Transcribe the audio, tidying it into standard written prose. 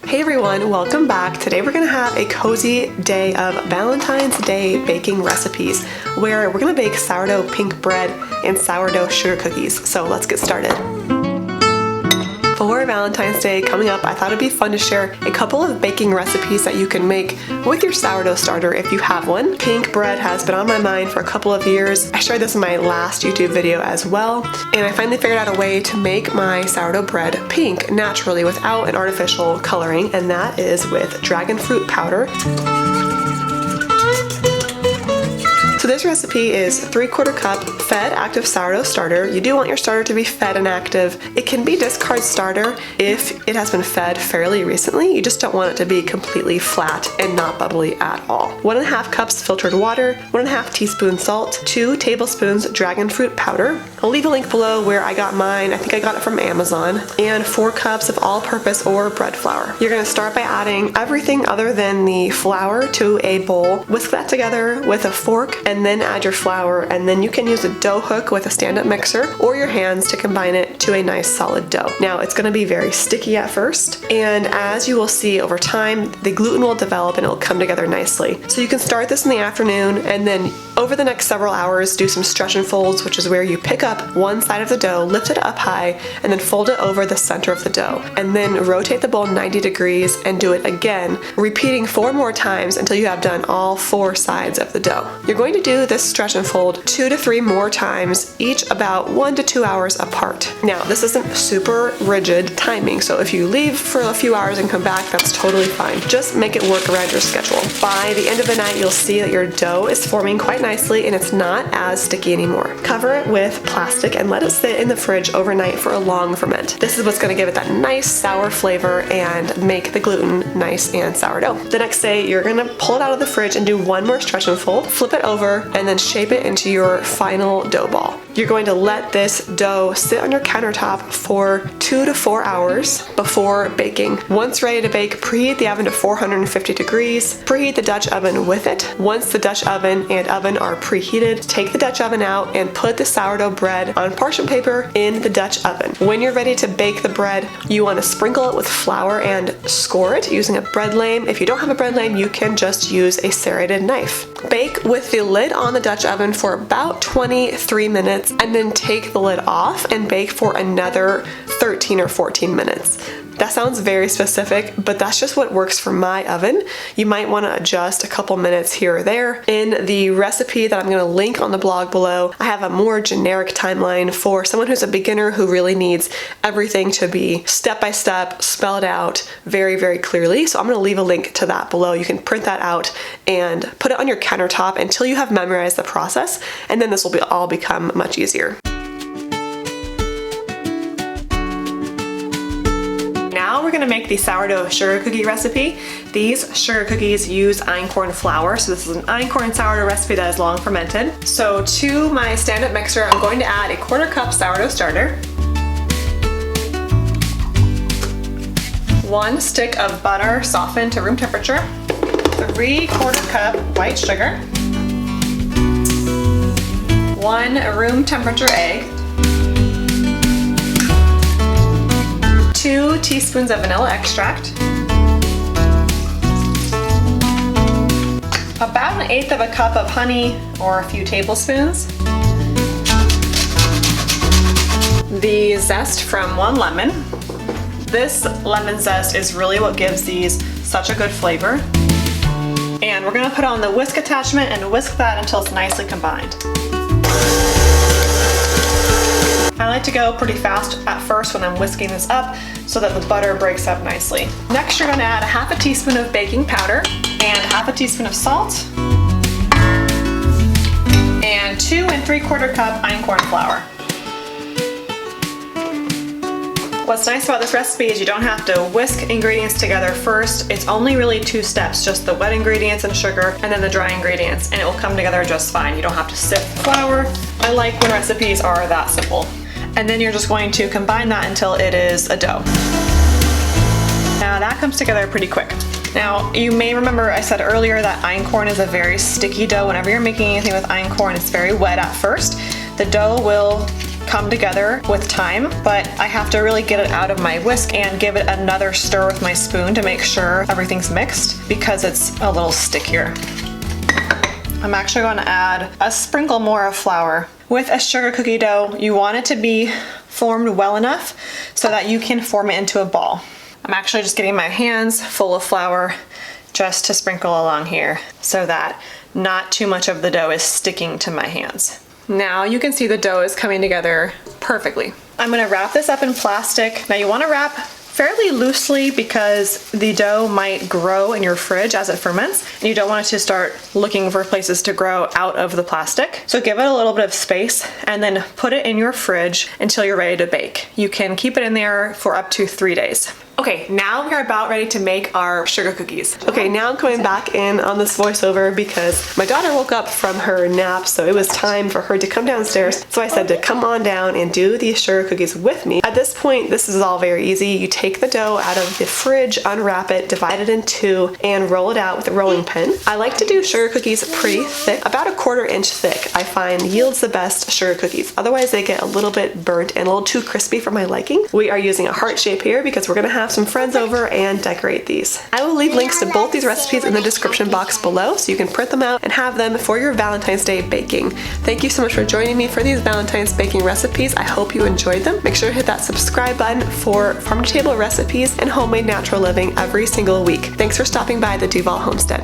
Hey everyone, welcome back. Today we're gonna have a cozy day of Valentine's Day baking recipes where we're gonna bake sourdough pink bread and sourdough sugar cookies. So let's get started. For Valentine's Day coming up, I thought it'd be fun to share a couple of baking recipes that you can make with your sourdough starter if you have one. Pink bread has been on my mind for a couple of years. I shared this in my last YouTube video as well, and I finally figured out a way to make my sourdough bread pink naturally without an artificial coloring, and that is with dragon fruit powder. So this recipe is 3/4 cup fed active sourdough starter. You do want your starter to be fed and active. It can be discard starter if it has been fed fairly recently. You just don't want it to be completely flat and not bubbly at all. 1.5 cups filtered water, 1.5 teaspoons salt, 2 tablespoons dragon fruit powder. I'll leave a link below where I got mine. I think I got it from Amazon. And 4 cups of all-purpose or bread flour. You're gonna start by adding everything other than the flour to a bowl. Whisk that together with a fork and then add your flour, and then you can use a dough hook with a stand-up mixer or your hands to combine it to a nice solid dough. Now it's going to be very sticky at first, and as you will see over time, the gluten will develop and it'll come together nicely. So you can start this in the afternoon, and then over the next several hours do some stretch and folds, which is where you pick up one side of the dough, lift it up high, and then fold it over the center of the dough, and then rotate the bowl 90 degrees and do it again, repeating 4 more times until you have done all 4 sides of the dough. You're going to do this stretch and fold 2 to 3 more times, each about 1 to 2 hours apart. Now, this isn't super rigid timing, so if you leave for a few hours and come back, that's totally fine. Just make it work around your schedule. By the end of the night, you'll see that your dough is forming quite nicely and it's not as sticky anymore. Cover it with plastic and let it sit in the fridge overnight for a long ferment. This is what's going to give it that nice sour flavor and make the gluten nice and sourdough. The next day, you're going to pull it out of the fridge and do one more stretch and fold, flip it over, and then shape it into your final dough ball. You're going to let this dough sit on your countertop for 2 to 4 hours before baking. Once ready to bake, preheat the oven to 450 degrees. Preheat the Dutch oven with it. Once the Dutch oven and oven are preheated, take the Dutch oven out and put the sourdough bread on parchment paper in the Dutch oven. When you're ready to bake the bread, you want to sprinkle it with flour and score it using a bread lame. If you don't have a bread lame, you can just use a serrated knife. Bake with the lid on the Dutch oven for about 23 minutes, and then take the lid off and bake for another 13 or 14 minutes. That sounds very specific, but that's just what works for my oven. You might want to adjust a couple minutes here or there. In the recipe that I'm going to link on the blog below, I have a more generic timeline for someone who's a beginner who really needs everything to be step by step, spelled out very, very clearly. So I'm going to leave a link to that below. You can print that out and put it on your countertop until you have memorized the process, and then this will all become much easier. Now we're gonna make the sourdough sugar cookie recipe. These sugar cookies use einkorn flour, so this is an einkorn sourdough recipe that is long fermented. So to my stand-up mixer, I'm going to add 1/4 cup sourdough starter, 1 stick of butter softened to room temperature, 3/4 cup white sugar, 1 room temperature egg, 2 teaspoons of vanilla extract, about 1/8 of a cup of honey or a few tablespoons, the zest from 1 lemon. This lemon zest is really what gives these such a good flavor. And we're gonna put on the whisk attachment and whisk that until it's nicely combined. I like to go pretty fast at first when I'm whisking this up so that the butter breaks up nicely. Next, you're going to add 1/2 teaspoon of baking powder and 1/2 teaspoon of salt and 2 3/4 cup einkorn flour. What's nice about this recipe is you don't have to whisk ingredients together first. It's only really 2 steps, just the wet ingredients and sugar and then the dry ingredients, and it will come together just fine. You don't have to sift the flour. I like when recipes are that simple. And then you're just going to combine that until it is a dough. Now that comes together pretty quick. Now you may remember I said earlier that einkorn is a very sticky dough. Whenever you're making anything with einkorn, it's very wet at first. The dough will come together with time, but I have to really get it out of my whisk and give it another stir with my spoon to make sure everything's mixed because it's a little stickier. I'm actually going to add a sprinkle more of flour. With a sugar cookie dough, you want it to be formed well enough so that you can form it into a ball. I'm actually just getting my hands full of flour just to sprinkle along here so that not too much of the dough is sticking to my hands. Now you can see the dough is coming together perfectly. I'm going to wrap this up in plastic. Now you want to wrap fairly loosely because the dough might grow in your fridge as it ferments, and you don't want it to start looking for places to grow out of the plastic. So give it a little bit of space and then put it in your fridge until you're ready to bake. You can keep it in there for up to 3 days. Okay, now we're about ready to make our sugar cookies. Okay, now I'm coming back in on this voiceover because my daughter woke up from her nap, so it was time for her to come downstairs. So I said to come on down and do these sugar cookies with me. At this point, this is all very easy. You take the dough out of the fridge, unwrap it, divide it in two, and roll it out with a rolling pin. I like to do sugar cookies pretty thick, about a 1/4 inch thick. I find yields the best sugar cookies. Otherwise, they get a little bit burnt and a little too crispy for my liking. We are using a heart shape here because we're gonna have some friends over and decorate these. I will leave links to both these recipes in the description box below so you can print them out and have them for your Valentine's Day baking. Thank you so much for joining me for these Valentine's baking recipes. I hope you enjoyed them. Make sure to hit that subscribe button for farm-to-table recipes and homemade natural living every single week. Thanks for stopping by the Duvall Homestead.